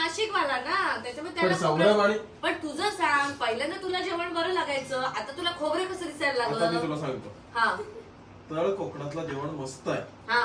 नाशिक वाला ना, त्याच्यामुळे त्याला. पण तुझं सांग, पहिल्यांदा तुला जेवण बरं लागायचं, आता तुला खोबरे कसं दिसायला लागलं? आता मी तुला सांगतो. हा, तळ कोकणातलं जेवण मस्त आहे. हा,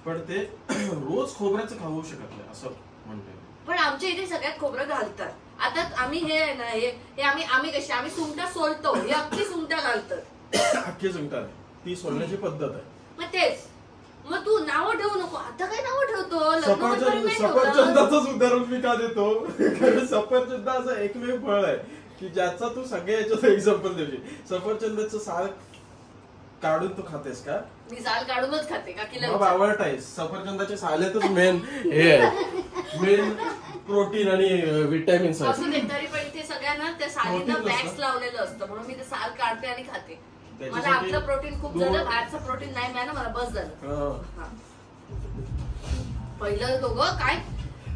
पण ते रोज खोबऱ्याचं खाऊ शकत नाही असं म्हणते. पण आमच्या इथे सगळ्यात खोबरं घालतात. आता आम्ही हे ना, हे आम्ही कशी आम्ही सुंगटा सोलतो, हे अख्खी सुंगटा घालतात. अख्खी सुंगटा ती सोलण्याची पद्धत आहे. मग तेच, मग तू नावं ठेवू नको. आता काय नावं ठेवतो? सफरचंदाच उदाहरण मी का देतो? कारण सफरचंद असं एकमेव फळ आहे की ज्याचा तू सगळ्या याच्यात एक्झाम्पल देऊ. सफरचंदाचं साल काढून तू खातेस का? मी साल काढूनच खाते का की आवडत आहे. सफरचंदाच्या साल्यातच मेन हे मेन प्रोटीन आणि विटॅमिन्स आहे. असं तरी पण इथे सगळ्यांना त्या सालीला वॅक्स लावलेलं असतं, म्हणून मी ते साल काढते आणि खाते. मला आपलं प्रोटीन खूप झालं, बाहेरचं प्रोटीन नाही मिळालं, मला बस झालं. पहिलं दोघं काय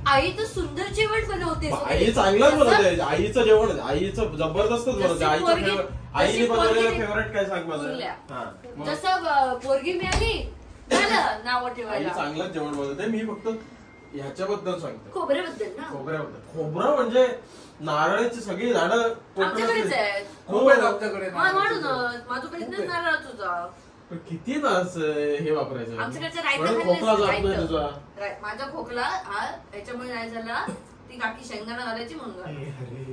आई तर सुंदर जेवण बनवते. आई चांगलंच बनवते. आईचं जेवण आईचं जबरदस्तच बनवते. आईने बनवलेलं फेवरेट काय सांग मला? जसं पोरगी मिळाली झालं नाव ठेवायला. चांगलंच जेवण बनवते. मी फक्त ह्याच्याबद्दल सांगतो, खोबऱ्याबद्दल ना. खोबरं म्हणजे नारळाची सगळी झाडं आमच्याकडेच आहेत. खूप आहेत आमच्याकडे. म्हणूनच माझा बिझनेस नारळ तुझा. किती तास हे वापरायचं? आमच्याकडच्या रायता खोकला जात नाही तुझा. माझा खोकला हा याच्यामुळे नाही झाला, ती काकी शेंगदाणा घालायची म्हणून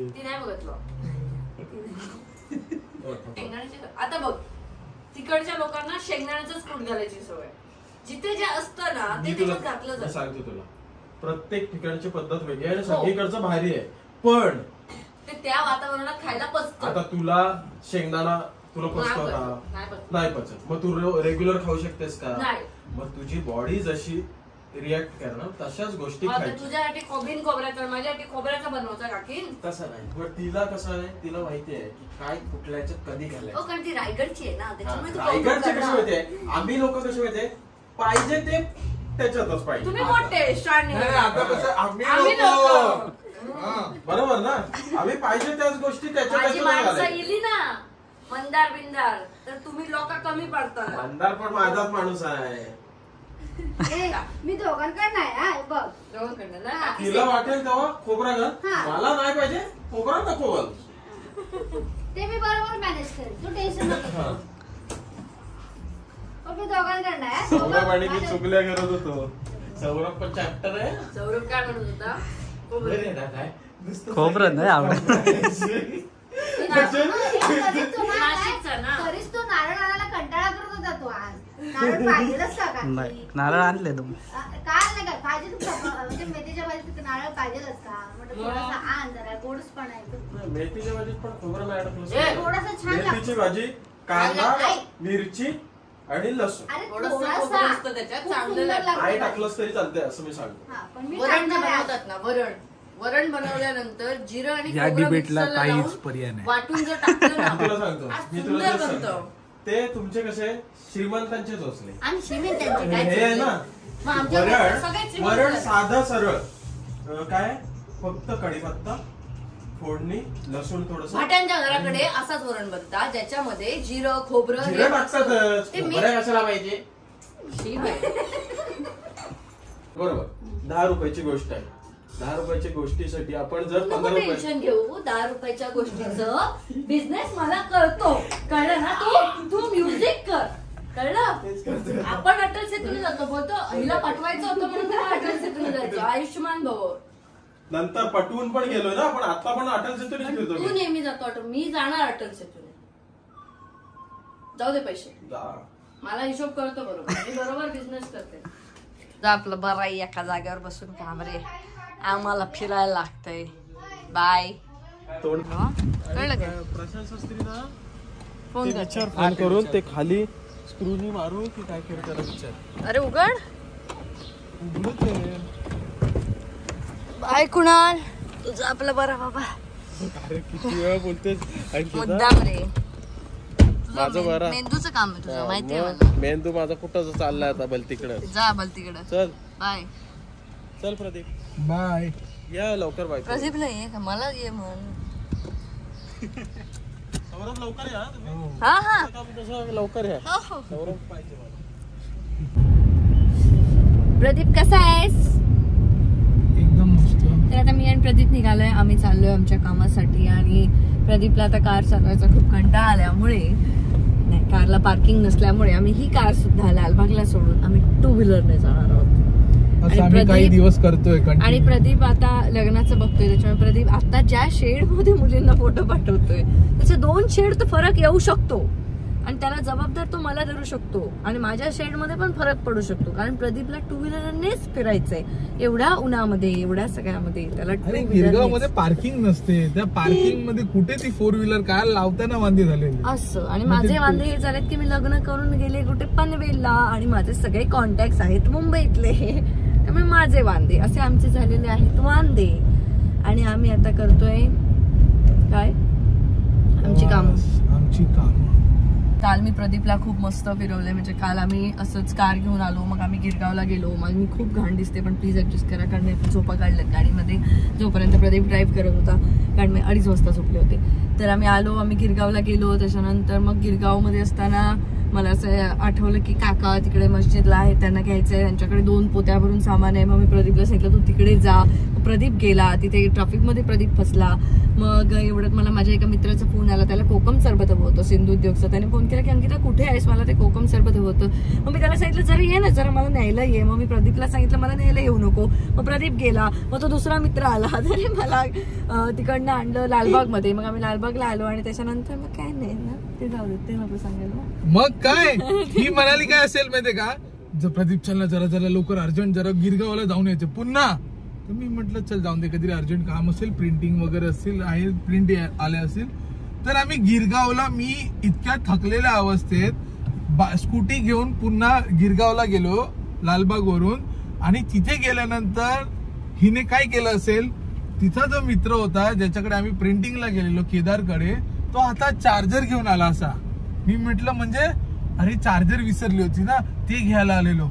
ती नाही बघितलं. शेंगदाण्याची आता बघ, तिकडच्या लोकांना शेंगदाण्याचंच कूट घालायची सवय. जिथे जे असतं ना ते तिकडे घातलं जातं. सांगतो तुला, प्रत्येक ठिकाणची पद्धत वेगळी आणि सगळीकडचं भारी आहे, पण ते त्या वातावरणात खायला पचतं. आता तुला शेंगदाणा तुला पचतो का? नाही पचत. मग तू रेग्युलर खाऊ शकतेस का? मग तुझी बॉडी जशी रिॲक्ट करणार तशाच गोष्टी तुझ्यासाठी खोबऱ्याचा, माझ्यासाठी खोबऱ्याचा बनवायचा काकी. तसं नाही. पण तिला कसं आहे, तिला माहिती आहे की काय कुठल्याच्या कधी घालायचं. कारण ती रायगडची आहे ना, त्याच्यामुळे रायगडचे कसे माहितीये, आम्ही लोक कसे माहितीये, पाहिजे ते त्याच्यातच पाहिजे. तुम्ही मोठे शाणे. आता कसं आम्ही बरोबर ना, आम्ही पाहिजे त्याच गोष्टी त्याच्या येली ना मंदार बिंदार, तर तुम्ही लोक कमी पडता. मंदार पण माझाच माणूस आहे. मी दोघांकडे नाही बघ, दोघांकडे ना. तिला वाटेल तेव्हा खोबरा घाल, मला नाही पाहिजे खोबरा नको घाल. ते मी बरोबर मॅनेज करेन, तू टेन्शन नको. मी दोघांकडे नाही. सौरभ आणि मी चुकल्या करत होतो. सौरभ पण चॅप्टर आहे. सौरभ काय म्हणत होता? खोबरं नाही आवडत. तरीच तो नारळ आणायला कंटाळा करत होता. तो आज नारळ पाहिजेलच का? नाही, नारळ आणले तुम्ही काय नाही काय पाहिजे, म्हणजे मेथीच्या भाजीत नारळ पाहिजेलच का? म्हणजे थोडासा आण, जरा गोडस पण आहे. मेथीच्या भाजीत पण खोबरं नाही टाकलं. थोडासा छान लागतं. मेथीची भाजी, कांदा, मिरची आणि लसूण नाही टाकलंच तरी चालतंय असं मी सांगतो. वरण बनवतात ना, वरण बनवल्यानंतर जिरं आणि या डिबेटला काहीच पर्याय नाही. वाटून जर टाकलं ना, तुला सांगतो, मी तुला सांगतो, ते तुमचे कसे श्रीमंतांचेच असले. आणि श्रीमंतांचे हे आहे ना वरण साधा सरळ, काय फक्त कढीपत्ता, फोडणी, लसूण थोडस. भाट्यांच्या घराकडे असाच वरण बनतात, ज्याच्यामध्ये जिरं खोबरं टाकतातच. खोबरं कशाला पाहिजे? बरोबर. 10 रुपयाची गोष्ट आहे. 10 रुपयाच्या गोष्टीसाठी आपण जर 15 रुपये टेन्शन घेऊ, 10 रुपयाच्या गोष्टीचं बिझनेस मला करतो, कळलं ना? तू म्युझिक कर, कळलं? आपण अटल सेतूने जातो, बोलतो हिला पाठवायचं होतं म्हणून अटल सेतूने जायचं. आयुष्यमान भव. नंतर पटवून पण गेलोय ना आपण, आता पण अटल सेतूने फिरतो. तू नेहमी जातो, मी जाणार अटल सेतूने. जाऊ दे पैसे, मला हिशोब करतो बरोबर, मी बरोबर बिझनेस करते. जा आपलं बरं आहे, एका जागेवर बसून काम रे, आम्हाला फिरायला लागतंय. बाय. कळलं का? प्रशांत शास्त्रीला फोन करून ते खाली स्क्रूनी मारू की काय करू त्याला विचार. अरे उघड. बाय कुणाल, तुझं आपलं बरं बाबा. किती वेळा बोलतेस. मुद्दाम रे, माझं बरं मेंदूचं काम आहे तुझं, माहितीये मला. मेंदू माझा कुठं चाललाय आता भलतीकडं. जा भलतीकडं. चल बाय. चल प्रदीप, बाय. या लवकर. बाय. प्रदीपला ये का? मला ये म्हण. सौरभ लवकर या तुम्ही. हा लवकर या. सौरभ पाहिजे मला. प्रदीप कसा आहेस? एकदम मस्त. तर आता मी प्रदीप निघालोय, आम्ही चाललोय आमच्या कामासाठी. आणि प्रदीपला आता कार चालवायचा खूप कंटाळा आल्यामुळे, नाही कारला पार्किंग नसल्यामुळे आम्ही ही कार सुद्धा लालबागला सोडून आम्ही 2 व्हीलरने जाणार आहोत. आम्ही काही दिवस करतोय. आणि प्रदीप आता लग्नाचं बघतोय, त्याच्यामुळे प्रदीप आता ज्या शेड मध्ये मुलींना फोटो पाठवतोय त्याचे 2 शेड तर फरक येऊ शकतो आणि त्याला जबाबदार तो मला धरू शकतो आणि माझ्या शेड मध्ये पण फरक पडू शकतो, कारण प्रदीपला 2 व्हीलरनेच फिरायचंय एवढ्या उन्हामध्ये, एवढ्या सगळ्यामध्ये. त्याला गिरगाव मध्ये पार्किंग नसते, त्या पार्किंग मध्ये कुठे ती 4 व्हीलर काय लावताना वांदे झाले असं. आणि माझे वांदे हे झालेत की मी लग्न करून गेले कुठे पनवेलला आणि माझे सगळे कॉन्टॅक्ट आहेत मुंबईतले, त्यामुळे माझे वांदे असे आमचे झालेले आहेत वांदे. आणि आम्ही आता करतोय काय आमची काम. काल मी प्रदीपला खूप मस्त फिरवलंय, म्हणजे काल आम्ही असंच कार घेऊन आलो, मग आम्ही गिरगावला गेलो. मग मी खूप घाण दिसते पण प्लीज ऍडजस्ट करा, कारण मी झोपा काढल्यात गाडीमध्ये जोपर्यंत प्रदीप ड्राईव्ह करत होता, कारण मी 2:30 वाजता झोपले होते. तर आम्ही आलो, आम्ही गिरगावला गेलो. त्याच्यानंतर मग गिरगावमध्ये असताना मला असं आठवलं की काका तिकडे मस्जिदला आहे, त्यांना घ्यायचंय, त्यांच्याकडे 2 पोत्या भरून सामान आहे. मग मी प्रदीपला सांगितलं तू तिकडे जा. प्रदीप गेला, तिथे ट्रॅफिकमध्ये प्रदीप फसला. मग एवढ्यात मला माझ्या एका मित्राचा फोन आला, त्याला कोकम सरबत हवं होतं सिंधू उद्योगचं. त्याने फोन केला की अंकिता कुठे आहेस, मला ते कोकम सरबत हवं होतं. मग मी त्याला सांगितलं जरा ये ना, जरा मला न्यायला ये. मग मी प्रदीपला सांगितलं मला न्यायला येऊ नको. मग प्रदीप गेला, मग तो दुसरा मित्र आला, त्याने मला तिकडनं आणलं लालबागमध्ये. मग आम्ही लालबागला आलो आणि त्याच्यानंतर मग काय नाही ना, ते जाऊ दे, ते नको सांगायला. मग काय ही म्हणाली काय असेल माहितीये का, जर प्रदीप चल ना जरा लवकर अर्जंट जरा गिरगावला जाऊन यायचं पुन्हा. तर मी म्हटलं चल जाऊन दे, कधी अर्जंट काम असेल, प्रिंटिंग वगैरे असेल, आहे प्रिंट आले असेल. तर आम्ही गिरगावला, मी इतक्या थकलेल्या अवस्थेत स्कूटी घेऊन पुन्हा गिरगावला गेलो लालबाग वरून. आणि तिथे गेल्यानंतर हिने काय केलं असेल, तिचा जो मित्र होता ज्याच्याकडे आम्ही प्रिंटिंगला गेलेलो केदारकडे, तो आता चार्जर घेऊन आला असा. मी म्हटलं म्हणजे अरे चार्जर विसरली होती ना, ते घ्यायला आलेलो.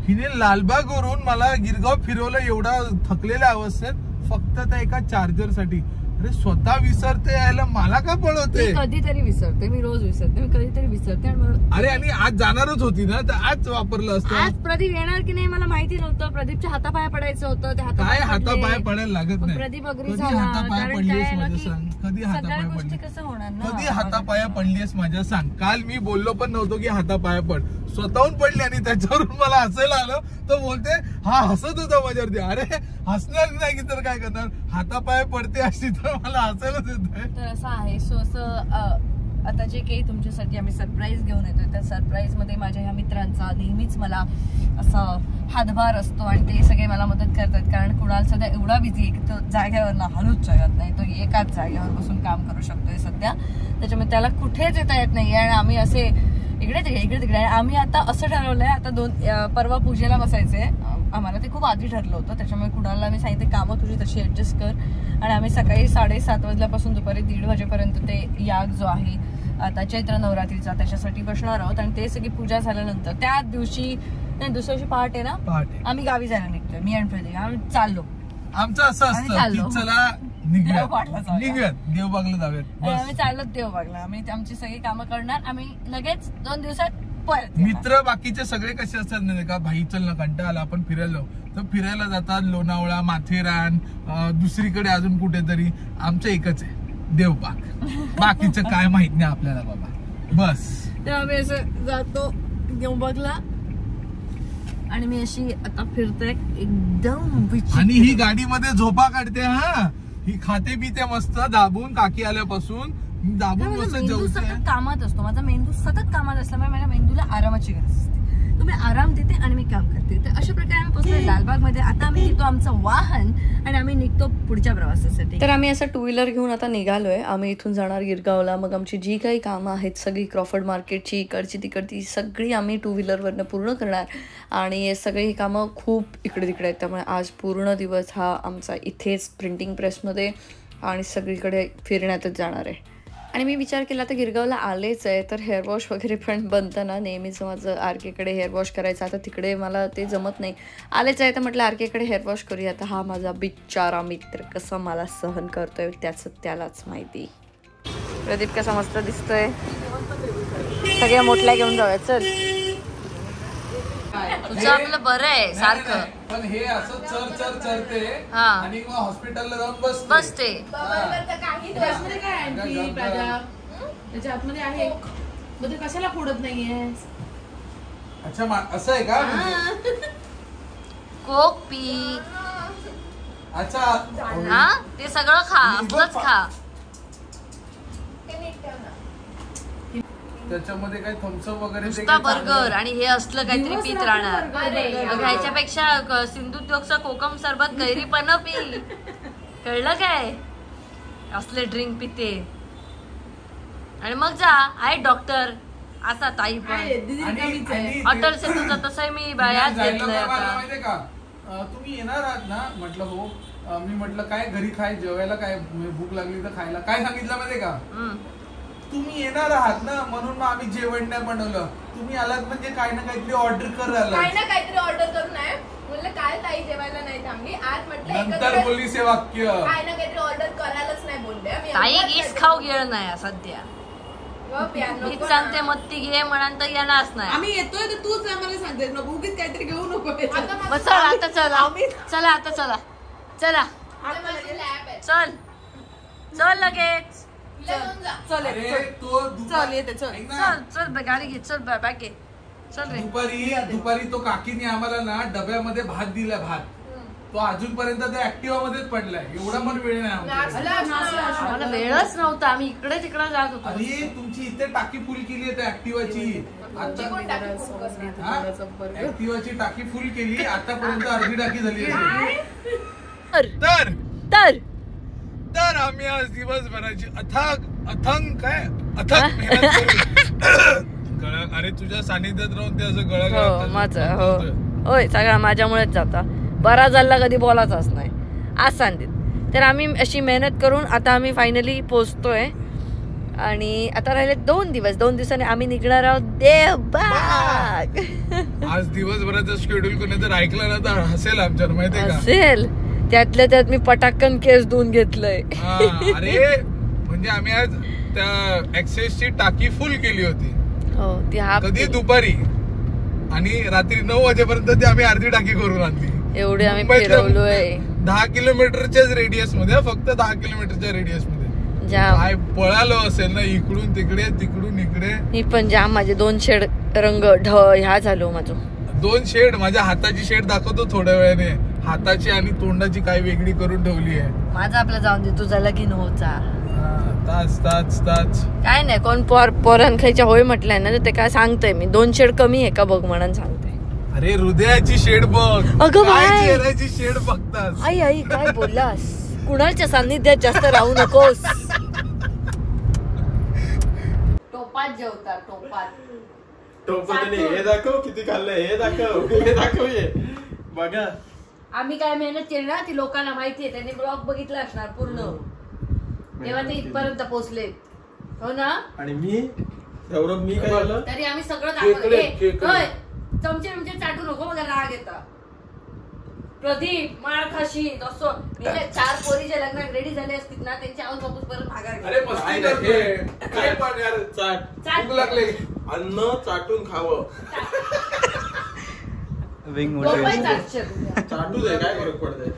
हिने लालबाग वरून मला गिरगाव फिरवलं एवढा थकलेल्या अवस्थेत फक्त त्या एका चार्जर साठी. अरे स्वतः विसरते यायला मला का पळवते. कधीतरी विसरते, मी रोज विसरते, मी कधीतरी विसरते. अरे आणि आज जाणारच होती ना, तर आज वापरलं असतं. आज प्रदीप येणार की नाही मला माहिती नव्हतं. प्रदीपच्या हातापाया पडायचं होतं, काय हातापाया पडायला लागत नाही. प्रदीप अग्री कधी झाला, हातापाया पडलीस माझ्या सांग, कधी हातापाया पडली, कसं होणार ना, कधी हातापाया पडलीस माझ्या सांग. काल मी बोललो पण नव्हतो की हातापाया पड, स्वतःहून पडली आणि त्याच्यावरून मला हसायला आलं. तर बोलते हा हसत होता माझ्यावरती. अरे हसणार नाही की तर काय करणार, हातापाया पडते अशी तर मला हसायलाच येत. तर असं आहे. सो असं आता जे काही तुमच्यासाठी आम्ही सरप्राईज घेऊन येतोय, त्या सरप्राईज मध्ये माझ्या ह्या मित्रांचा नेहमीच मला असा हातभार असतो आणि ते सगळे मला मदत करतात. कारण कुणाल सध्या एवढा बिझी आहे की तो जागेवर हलूच शकत नाही, तो एकाच जागेवर बसून काम करू शकतोय सध्या. त्याच्यामुळे त्याला कुठेच येता येत नाही. आणि आम्ही असे इकडे तिकडे आम्ही आता असं ठरवलंय, आता परवा पूजेला बसायचंय आम्हाला. ते खूप आधी ठरलं होतं, त्याच्यामुळे कुणाला मी सांगितलं कामं तुझी तशी ऍडजस्ट कर. आणि आम्ही सकाळी 7:30 वाजल्यापासून दुपारी 1:30 वाजेपर्यंत ते याग जो आहे आता चैत्र नवरात्रीचा त्याच्यासाठी बसणार आहोत. आणि ते सगळी पूजा झाल्यानंतर त्या दिवशी नाही, दुसऱ्या दिवशी पहाट आहे ना, आम्ही गावी जायला निघतोय. मी आणि प्रदीप आम्ही चाललो. आमचं असं असतं की चला निघूयात देवबागला जाऊयात. आम्ही चाललो देवबागला. आम्ही आमची सगळी कामं करणार. आम्ही लगेच 2 दिवसात परत. मित्र बाकीचे सगळे कसे असतात नाही का, भाई चल ना कंटाळा आला आपण फिरायला जाऊ, तर फिरायला जातात लोणावळा, माथेरान, दुसरीकडे अजून कुठेतरी. आमचं एकच आहे देवबाग, बाकीचं काय माहित नाही आपल्याला बाबा. बस तर आम्ही असं जातो देवबागला आणि मी अशी आता फिरते एकदम. आणि ही गाडीमध्ये झोपा काढते, हा ही खाते पिते मस्त दाबून. काकी आल्यापासून दाबून मस्त जेवते. कामात असतो माझा मेंदू, सतत कामात असल्यामुळे माझ्या मेंदूला आरामाची गरज असते. तो मी आराम देते आणि मी काम करते. तर अशा प्रकारे आम्ही पोहोचलो लालबाग मध्ये. आता आम्ही घेतो आमचं वाहन आणि आम्ही निघतो पुढच्या प्रवासासाठी. तर आम्ही असं 2 व्हीलर घेऊन आता निघालोय. आम्ही इथून जाणार गिरगावला. मग आमची जी काही कामं आहेत सगळी क्रॉफर्ड मार्केटची इकडची तिकडची सगळी आम्ही 2 व्हीलरवरनं पूर्ण करणार. आणि सगळी कामं खूप इकडे तिकडे आहेत, त्यामुळे आज पूर्ण दिवस हा आमचा इथेच प्रिंटिंग प्रेसमध्ये आणि सगळीकडे फिरण्यातच जाणार आहे. आणि मी विचार केला तर गिरगावला आलेच आहे तर हेअर वॉश वगैरे पण बनतं ना, नेहमीच माझं आरकेकडे हेअर वॉश करायचं. आता तिकडे मला ते जमत नाही, आलेच आहे तर म्हटलं आरकेकडे हेअर वॉश करूया. आता हा माझा बिचारा मित्र कसा मला सहन करतोय त्याचं त्यालाच माहिती. प्रदीप कसा मस्त दिसतोय. सगळ्या मोठल्या घेऊन जाऊया चल. तुझं आपलं बरं आहे नाही, सारखं. नाही, पण हे असं चरते हा. आणि मग हॉस्पिटलला जाऊन बसते. बसते. त्याच्यामध्ये काय आणखी प्राजा त्याच्या आतमध्ये आहे मग ते कशाला फोडत नाहीये. अच्छा असं आहे का म्हणजे? कोक पी. अच्छा हा ते सगळं खा, आपलंच खा. त्याच्यामध्ये काही थम्सअप वगैरे ते नुसता काही बर्गर चांगलं- आणि हे असलं काहीतरी दिवस पीत रात्र राहणार. burger. मग ह्याच्यापेक्षा सिंधुदुर्गचं कोकम सरबत कैरी पण पी. कळलं काय? असले ड्रिंक पिते आणि मग जा. आहे डॉक्टर असा ताई पण आहे, दीदी कमीच आहे. अटल सेतूचं तसंही मी पुण्यात याच जायला घेतलंय काय मला आता. माहितीये का तुम्ही येणार आहात ना म्हटलं हो. मी म्हटलं काय घरी खाय जेवायला काय भूक लागली तर खायला काय सांगितलं माहितीये का हम्म. तुम्ही येणार आहात ना म्हणून मग आम्ही जेवण नाही बनवलं. तुम्ही आलात म्हणजे काही ना काहीतरी ऑर्डर करायला काय ना काहीतरी ऑर्डर करून आहे म्हणलं काय ताई जेवायला नाही थांबली आज म्हटलं नंतर एकत्र बोलली से वाक्य काय ना काहीतरी ऑर्डर करायलाच नाही बोलले आम्ही ताई एवढंच गीस काहीतरी खाऊ गेलं नाही सध्या. गप यार, नको मीच ना. सांगते मत्ती घे म्हणान तर येणारच नाही. आम्ही येतोय तर तूच आम्हाला सांगते नको उगीच काहीतरी घेऊ नको आता याच्यात. मग माझं- चला आता चला चला आता चला चला आता माझी लॅब आहे चल चल लगेच तिला घेऊन जा. चल अरे येते, तो चल येते चल. ऐक ना, चल गाडी घे चल बॅग घे चल रे. दुपारी तो काकीने आम्हाला ना डब्यामध्ये भात दिला भात. तो अजूनपर्यंत त्या ऍक्टिव्हा मध्येच पडलाय. एवढा पण वेळ नाही आमच्याकडे. नाचला असणार. आम्हाला वेळच नव्हता आम्ही इकडे तिकडे जात होतो. अरे तुमची इथे टाकी फुल केली आहे त्या ऍक्टिव्हाची. तुमची कोण टाकी फुल करणार? ऍक्टिव्हाची टाकी फुल केली आतापर्यंत अर्धी टाकी झाली असेल. तर तर तर आम्ही आज दिवसभराची अथांग मेहनत करून अरे तुझ्या सानिध्यात राहून ते असं हो माझं हो होय सगळा माझ्यामुळेच जाता. बरा झाला कधी बोलायचाच नाही आज सांगित. तर आम्ही अशी मेहनत करून आता आम्ही फायनली पोचतोय आणि आता राहिले 2 दिवस. 2 दिवसांनी आम्ही निघणार आहोत देवबाग. आज दिवसभराचं शेड्यूल कोणी जर ऐकलं ना तर हसेल आमच्यावर माहितीये का. असेल त्यातल्या त्यात मी पटाकन केस धुवून घेतलंय. अरे म्हणजे आम्ही आज त्या ऍक्सेसची टाकी फुल केली होती. हो ती हा कधी दुपारी आणि रात्री 9 वाजेपर्यंत ती आम्ही अर्धी टाकी करून आणली. एवढे आम्ही मुंबईतल्या फिरवलोय 10 किलोमीटरच्याच रेडियस मध्ये फक्त 10 किलोमीटरच्या रेडियस मध्ये जाम. काय पळालो असेल ना इकडून तिकडे तिकडून इकडे. मी पण जाम माझे 2 शेड रंग ह्या झालो माझं. 2 शेड माझ्या हाताची शेड दाखवतो थोड्या वेळाने. हाताची आणि तोंडाची काय वेगळी करून ठेवली आहे. माझा आपला जाऊन दे तुझा लगीन होता. ताच ताच ताच काय नाही कोण पोरण खायच्या होय म्हटलंय ना तर ते काय सांगतोय मी 2 शेड कमी आहे का बघ म्हणून सांगते. अरे हृदयाची शेड बघ. अगं काय बाय. चेहऱ्याची शेड बघतास. आई आई काय बोललास. कुणाच्या सान्निध्यात जास्त राहू नकोस. टोपात जेवतात टोपात. टोपतीने हे दाखव किती खाल्लंय हे दाखव हे बघा. आम्ही काय मेहनत केली ना ती लोकांना माहितीये. त्यांनी ब्लॉग बघितला असणार पूर्ण तेव्हा ते इथपर्यंत पोहोचले हो ना. आणि मी गौरव मी काय झालं तरी आम्ही सगळं केकडे. दाखवलं. चमचे चाटू नको मला राग येता. प्रदीप माळ खाशी असं मी काय 4 पोरी जे लग्नात रेडी झाले असतील ना त्यांची आऊस बापूस परत माघार अरे मस्ती करतोय. काय पण यार चाट भूक लागले. अन्न चाटून खावं. चाटू दे काय फरक पडतंय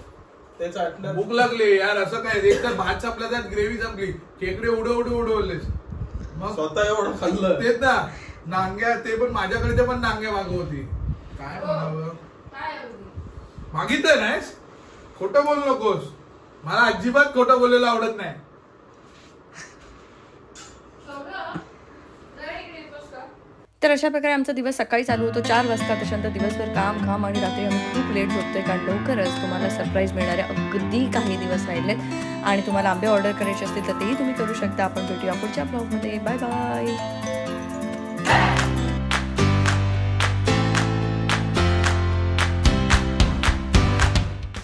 ते चाटलं. भूक लागली यार. असं काय एक तर भात संपला त्यात ग्रेव्ही संपली. खेकडे उडवलेस मग स्वतः एवढं खाल्लं. तेच ना नांग्या ते पण माझ्याकडे पण नांग्या मागव होती. काय म्हणावं मागितलं नाहीस. खोटं बोलू नकोस. मला अजिबात खोटं बोलायला आवडत नाही. तर अशा प्रकारे आमचा दिवस सकाळी चालू होतो 4 वाजता. त्याच्यानंतर दिवसभर काम आणि रात्री आम्ही खूप लेट झोपतोय कारण लवकरच तुम्हाला सरप्राईज मिळणारे अगदी काही दिवस राहिलेत आणि तुम्हाला आंबे ऑर्डर करायचे असतील तर तेही तुम्ही करू शकता. आपण भेटूया पुढच्या ब्लॉगमध्ये. Bye bye.